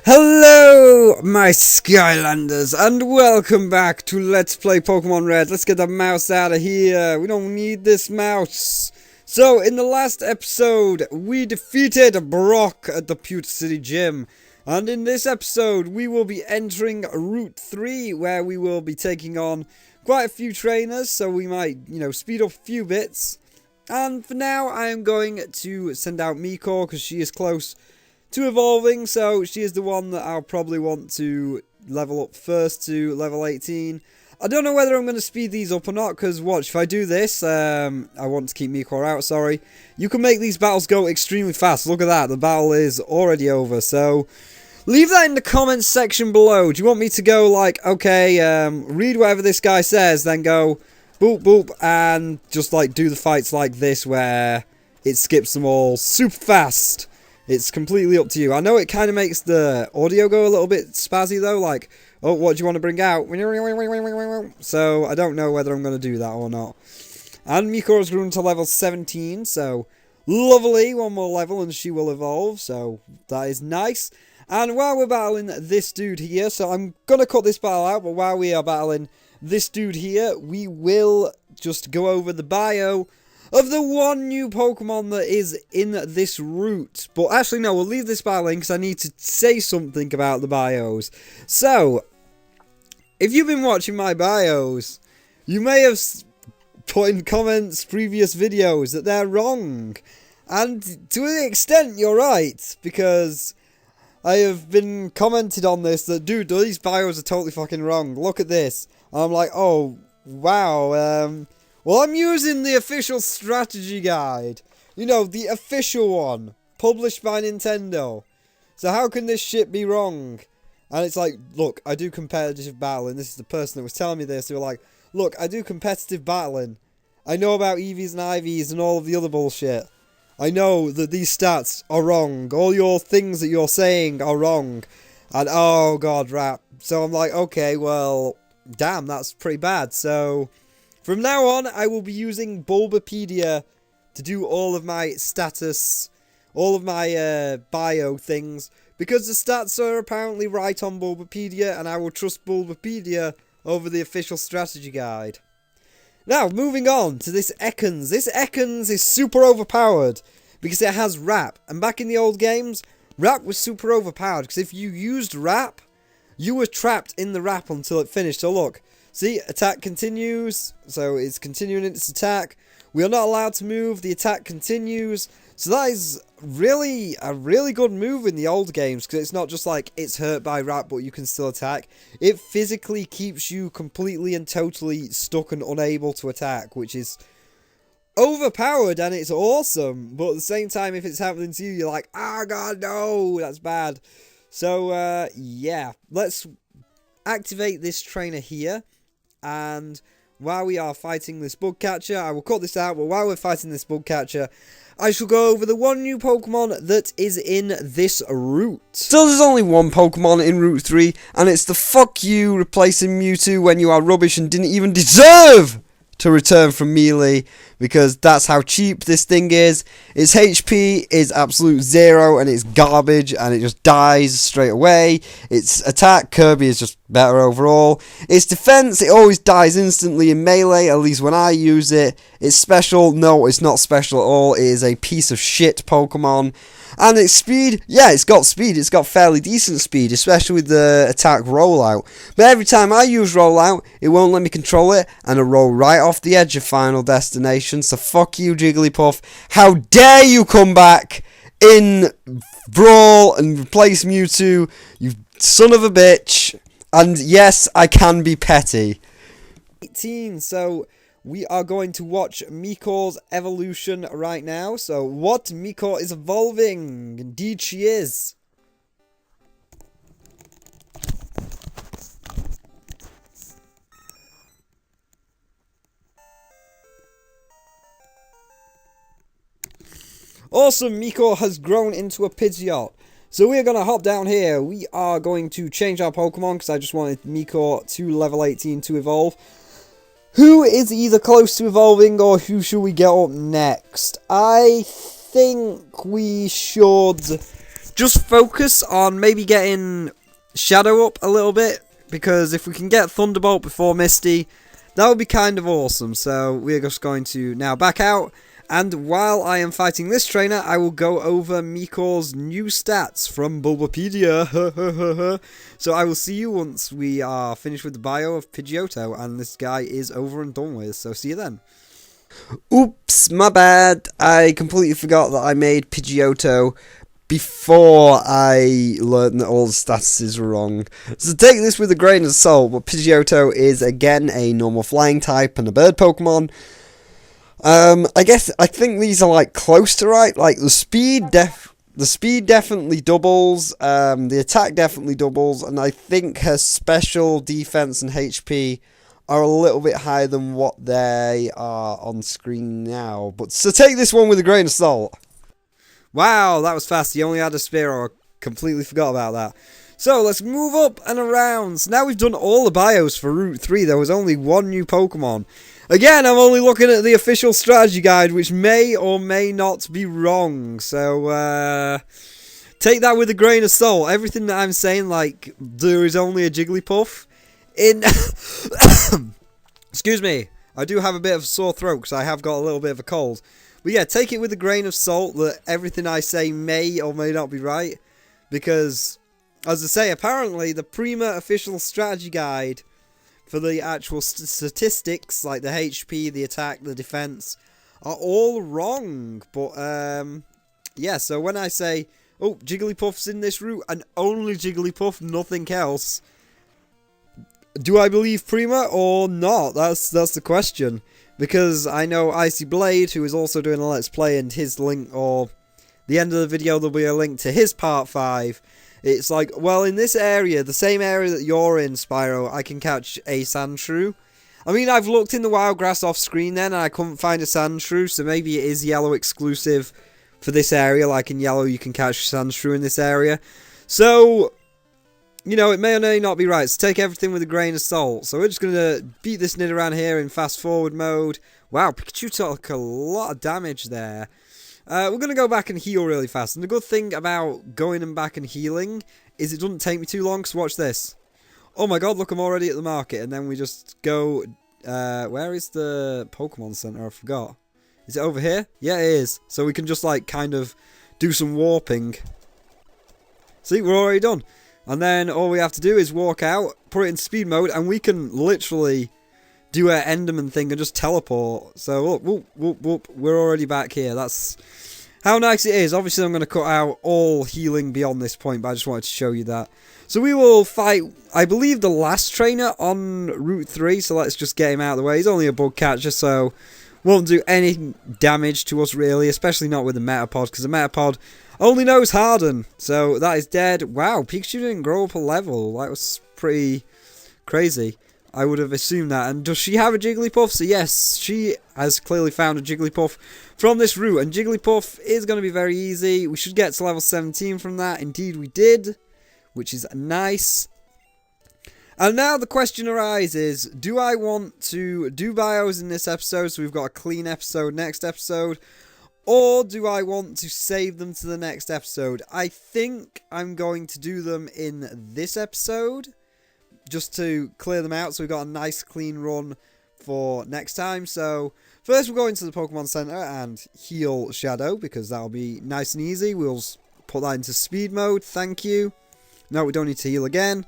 Hello, my Skylanders, and welcome back to Let's Play Pokemon Red. Let's get the mouse out of here. We don't need this mouse. So, in the last episode, we defeated Brock at the Pewter City Gym. And in this episode, we will be entering Route 3, where we will be taking on quite a few trainers. So we might, speed up a few bits. And for now, I am going to send out Miko, because she is close to evolving, so she is the one that I'll probably want to level up first to level 18. I don't know whether I'm going to speed these up or not, because watch, if I do this, I want to keep Miko out, sorry. You can make these battles go extremely fast. Look at that, the battle is already over, so leave that in the comments section below. Do you want me to go like, okay, read whatever this guy says, then go boop boop, and just like do the fights like this where it skips them all super fast? It's completely up to you. I know it kind of makes the audio go a little bit spazzy though, like, oh, what do you want to bring out? So, I don't know whether I'm going to do that or not. And Miko's grown to level 17, so lovely, one more level and she will evolve, so that is nice. And while we're battling this dude here, so I'm going to cut this battle out, but while we are battling this dude here, we will just go over the bio of the one new Pokemon that is in this route. But actually, no, we'll leave this battling because I need to say something about the bios. So, if you've been watching my bios, you may have put in comments previous videos that they're wrong. And to an extent, you're right, because I have been commented on this that, dude, these bios are totally fucking wrong. Look at this. And I'm like, oh, wow, well, I'm using the official strategy guide. You know, the official one. Published by Nintendo. So how can this shit be wrong? And it's like, look, I do competitive battling. This is the person that was telling me this. They were like, look, I do competitive battling. I know about EVs and IVs and all of the other bullshit. I know that these stats are wrong. All your things that you're saying are wrong. And, oh, God, rap. So I'm like, okay, well, damn, that's pretty bad. So from now on, I will be using Bulbapedia to do all of my status, all of my bio things, because the stats are apparently right on Bulbapedia, and I will trust Bulbapedia over the official strategy guide. Now, moving on to this Ekans. This Ekans is super overpowered because it has Wrap, and back in the old games, Wrap was super overpowered because if you used Wrap, you were trapped in the Wrap until it finished. So look. See, attack continues, so it's continuing its attack. We are not allowed to move, the attack continues. So that is really a really good move in the old games, because it's not just like it's hurt by Wrap, but you can still attack. It physically keeps you completely and totally stuck and unable to attack, which is overpowered and it's awesome. But at the same time, if it's happening to you, you're like, oh god, no, that's bad. So, yeah, let's activate this trainer here. And while we are fighting this bug catcher, I will cut this out, but while we're fighting this bug catcher, I shall go over the one new Pokemon that is in this route. So there's only one Pokemon in Route 3, and it's the fuck you replacing Mewtwo when you are rubbish and didn't even deserve to return from melee, because that's how cheap this thing is. Its HP is absolute zero and it's garbage and it just dies straight away. Its attack, Kirby, is just better overall. Its defense, it always dies instantly in melee, at least when I use it. Its special, no, it's not special at all. It is a piece of shit Pokemon. And its speed, yeah, it's got speed. It's got fairly decent speed, especially with the attack rollout. But every time I use rollout, it won't let me control it, and it'll roll right off the edge of Final Destination. So fuck you, Jigglypuff. How dare you come back in Brawl and replace Mewtwo, you son of a bitch. And yes, I can be petty. 18, so we are going to watch Miko's evolution right now. So, what? Miko is evolving. Indeed she is. Awesome, Miko has grown into a Pidgeot. So we're going to hop down here. We are going to change our Pokemon because I just wanted Miko to level 18 to evolve. Who is either close to evolving or who should we get up next? I think we should just focus on maybe getting Shadow up a little bit, because if we can get Thunderbolt before Misty, that would be kind of awesome. So we're just going to now back out, and while I am fighting this trainer, I will go over Mikor's new stats from Bulbapedia. So I will see you once we are finished with the bio of Pidgeotto, and this guy is over and done with, so see you then. Oops, my bad. I completely forgot that I made Pidgeotto before I learned that all the statuses were wrong. So take this with a grain of salt, but Pidgeotto is again a normal flying type and a bird Pokemon. I think these are like close to right. Like the speed definitely doubles, the attack definitely doubles, and I think her special, defense, and HP are a little bit higher than what they are on screen now. But so take this one with a grain of salt. Wow, that was fast. He only had a Spearow. I completely forgot about that. So let's move up and around. So now we've done all the bios for Route 3. There was only one new Pokemon. Again, I'm only looking at the official strategy guide, which may or may not be wrong. So take that with a grain of salt. Everything that I'm saying, like, there is only a Jigglypuff in... Excuse me. I do have a bit of a sore throat because I have got a little bit of a cold. But yeah, take it with a grain of salt that everything I say may or may not be right. Because, as I say, apparently the Prima official strategy guide for the actual statistics, like the HP, the attack, the defense, are all wrong. But, yeah, so when I say, oh, Jigglypuff's in this route, and only Jigglypuff, nothing else, do I believe Prima or not? That's the question. Because I know Icy Blade, who is also doing a Let's Play, and his link, or the end of the video, there'll be a link to his Part 5. It's like, well, in this area, the same area that you're in, Spyro, I can catch a Sandshrew. I mean, I've looked in the wild grass off screen then, and I couldn't find a Sandshrew, so maybe it is Yellow exclusive for this area. Like in Yellow, you can catch Sandshrew in this area. So, you know, it may or may not be right, so take everything with a grain of salt. So we're just going to beat this Nid around here in fast forward mode. Wow, Pikachu took a lot of damage there. We're going to go back and heal really fast. And the good thing about going and back and healing is it doesn't take me too long, so watch this. Oh my god, look, I'm already at the market. And then we just go... where is the Pokemon Center? I forgot. Is it over here? Yeah, it is. So we can just, like, kind of do some warping. See, we're already done. And then all we have to do is walk out, put it in speed mode, and we can literally do an Enderman thing and just teleport. So, look, whoop, whoop, whoop, we're already back here. That's how nice it is. Obviously, I'm going to cut out all healing beyond this point, but I just wanted to show you that. So we will fight, I believe, the last trainer on Route 3, so let's just get him out of the way. He's only a bug catcher, so won't do any damage to us, really, especially not with the Metapod, because the Metapod only knows Harden, so that is dead. Wow, Pikachu didn't grow up a level. That was pretty crazy. I would have assumed that. And does she have a Jigglypuff? So yes, she has clearly found a Jigglypuff from this route. And Jigglypuff is going to be very easy. We should get to level 17 from that. Indeed we did, which is nice. And now the question arises, do I want to do bios in this episode, so we've got a clean episode next episode, or do I want to save them to the next episode? I think I'm going to do them in this episode, just to clear them out, so we've got a nice clean run for next time. So first we'll go into the Pokemon Center and heal Shadow, because that'll be nice and easy. We'll put that into speed mode, thank you. No, we don't need to heal again.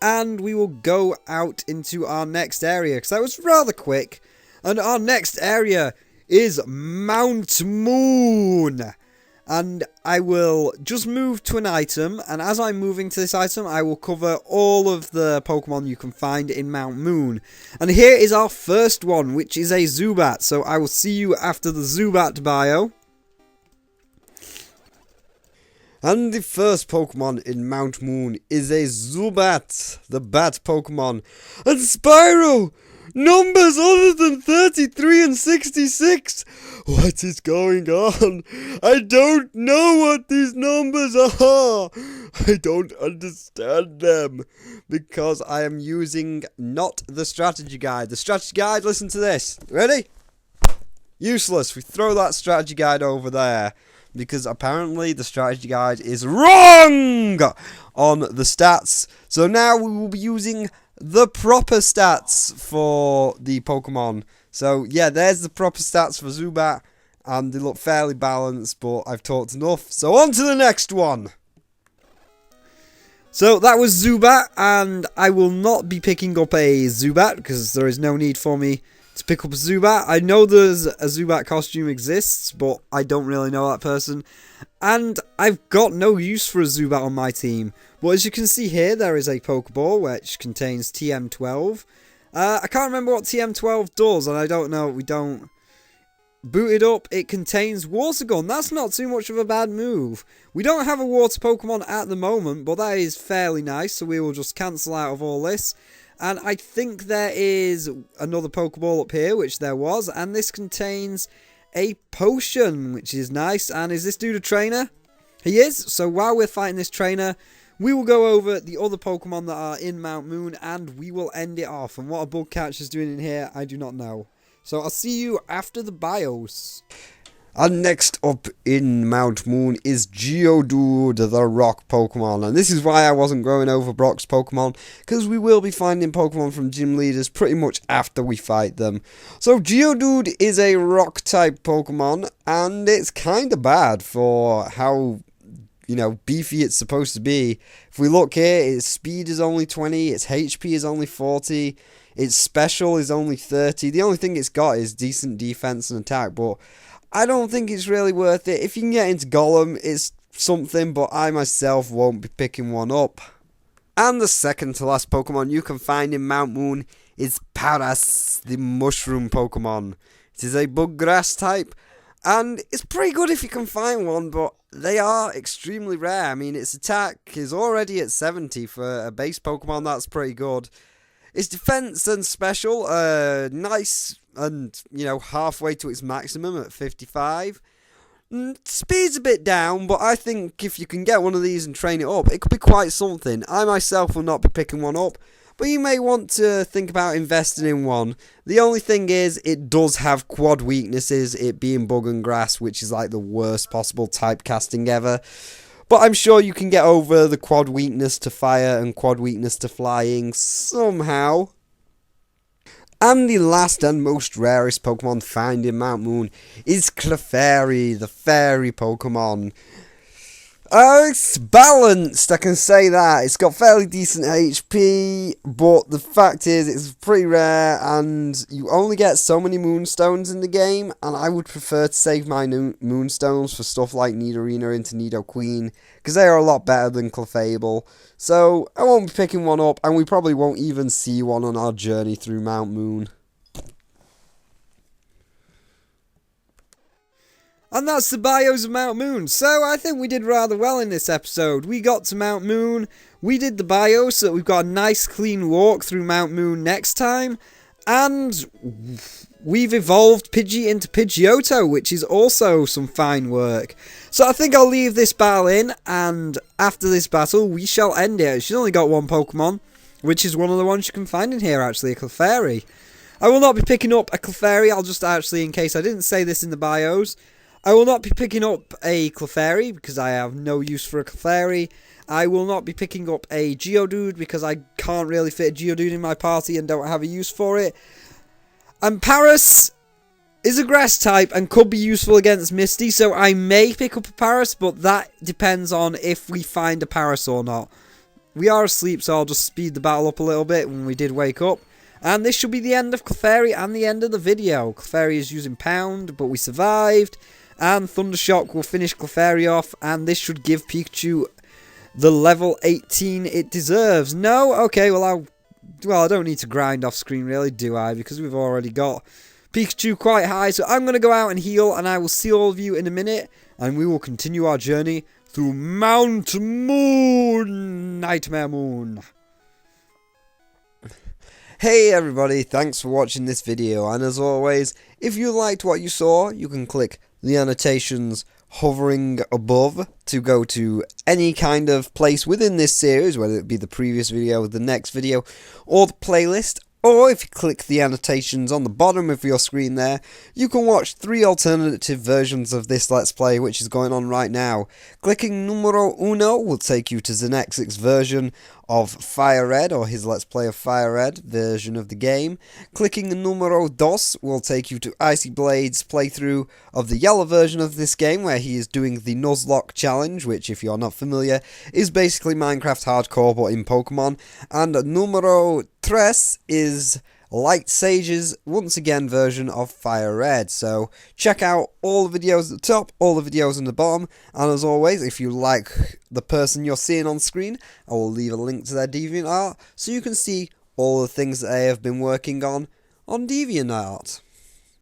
And we will go out into our next area, because that was rather quick. And our next area is Mount Moon. And I will just move to an item, and as I'm moving to this item, I will cover all of the Pokemon you can find in Mount Moon. And here is our first one, which is a Zubat. So I will see you after the Zubat bio. And the first Pokemon in Mount Moon is a Zubat, the Bat Pokemon. And Spyro! Numbers other than 33 and 66! What is going on? I don't know what these numbers are! I don't understand them. Because I am using not the strategy guide. The strategy guide, listen to this. Ready? Useless. We throw that strategy guide over there. because apparently the strategy guide is wrong on the stats. So now we will be using the proper stats for the Pokemon. So yeah, there's the proper stats for Zubat, and they look fairly balanced, but I've talked enough. So on to the next one. So that was Zubat, and I will not be picking up a Zubat because there is no need for me to pick up a Zubat. I know there's a Zubat costume exists, but I don't really know that person. And I've got no use for a Zubat on my team. But as you can see here, there is a Pokeball which contains TM12. I can't remember what TM12 does, and I don't know. We don't boot it up. It contains Water Gun. That's not too much of a bad move. We don't have a Water Pokemon at the moment, but that is fairly nice, so we will just cancel out of all this. And I think there is another Pokeball up here, which there was, and this contains a potion, which is nice. And is this dude a trainer? He is. So while we're fighting this trainer, we will go over the other Pokemon that are in Mount Moon, and we will end it off. And what a bug catch is doing in here, I do not know. So I'll see you after the BIOS. And next up in Mount Moon is Geodude, the rock Pokemon. And this is why I wasn't going over Brock's Pokemon, because we will be finding Pokemon from gym leaders pretty much after we fight them. So Geodude is a rock type Pokemon, and it's kind of bad for how, you know, beefy it's supposed to be. If we look here, its speed is only 20, its HP is only 40, its special is only 30. The only thing it's got is decent defense and attack, but I don't think it's really worth it. If you can get into Golem, it's something, but I myself won't be picking one up. And the second to last Pokemon you can find in Mount Moon is Paras, the mushroom Pokemon. It is a bug grass type, and it's pretty good if you can find one, but they are extremely rare. I mean, its attack is already at 70 for a base Pokemon. That's pretty good. Its defense and special are nice and, you know, halfway to its maximum at 55. Speed's a bit down, but I think if you can get one of these and train it up, it could be quite something. I myself will not be picking one up, but you may want to think about investing in one. The only thing is, it does have quad weaknesses, it being bug and grass, which is like the worst possible typecasting ever. But I'm sure you can get over the quad weakness to fire and quad weakness to flying somehow. And the last and most rarest Pokemon found in Mount Moon is Clefairy, the fairy Pokemon. It's balanced, I can say that. It's got fairly decent HP, but the fact is it's pretty rare and you only get so many Moonstones in the game, and I would prefer to save my Moonstones for stuff like Nidorina into Nidoqueen, because they are a lot better than Clefable. So I won't be picking one up, and we probably won't even see one on our journey through Mount Moon. And that's the bios of Mount Moon. So I think we did rather well in this episode. We got to Mount Moon, we did the bios, so we've got a nice clean walk through Mount Moon next time. And we've evolved Pidgey into Pidgeotto, which is also some fine work. So I think I'll leave this battle in, and after this battle we shall end it. She's only got one Pokemon, which is one of the ones you can find in here actually, a Clefairy. I will not be picking up a Clefairy, I'll just actually, in case I didn't say this in the bios, I will not be picking up a Clefairy because I have no use for a Clefairy. I will not be picking up a Geodude because I can't really fit a Geodude in my party and don't have a use for it. And Paras is a grass type and could be useful against Misty, so I may pick up a Paras, but that depends on if we find a Paras or not. We are asleep, so I'll just speed the battle up a little bit when we did wake up. And this should be the end of Clefairy and the end of the video. Clefairy is using Pound, but we survived. And Thundershock will finish Clefairy off, and this should give Pikachu the level 18 it deserves. No? Okay, well, I don't need to grind off screen really, do I? Because we've already got Pikachu quite high, so I'm going to go out and heal, and I will see all of you in a minute, and we will continue our journey through Mount Moon, Nightmare Moon. Hey everybody, thanks for watching this video, and as always, if you liked what you saw, you can click the annotations hovering above to go to any kind of place within this series, whether it be the previous video, the next video, or the playlist. Or if you click the annotations on the bottom of your screen there, you can watch 3 alternative versions of this Let's Play which is going on right now. Clicking numero uno will take you to Zenexic's version of Fire Red, or his Let's Play of Fire Red version of the game. Clicking numero dos will take you to Icy Blade's playthrough of the yellow version of this game, where he is doing the Nuzlocke challenge, which, if you're not familiar, is basically Minecraft hardcore but in Pokemon. And numero tres is Light Sage's once again version of Fire Red. So check out all the videos at the top, all the videos on the bottom, and as always, if you like the person you're seeing on screen, I will leave a link to their DeviantArt so you can see all the things that they have been working on DeviantArt.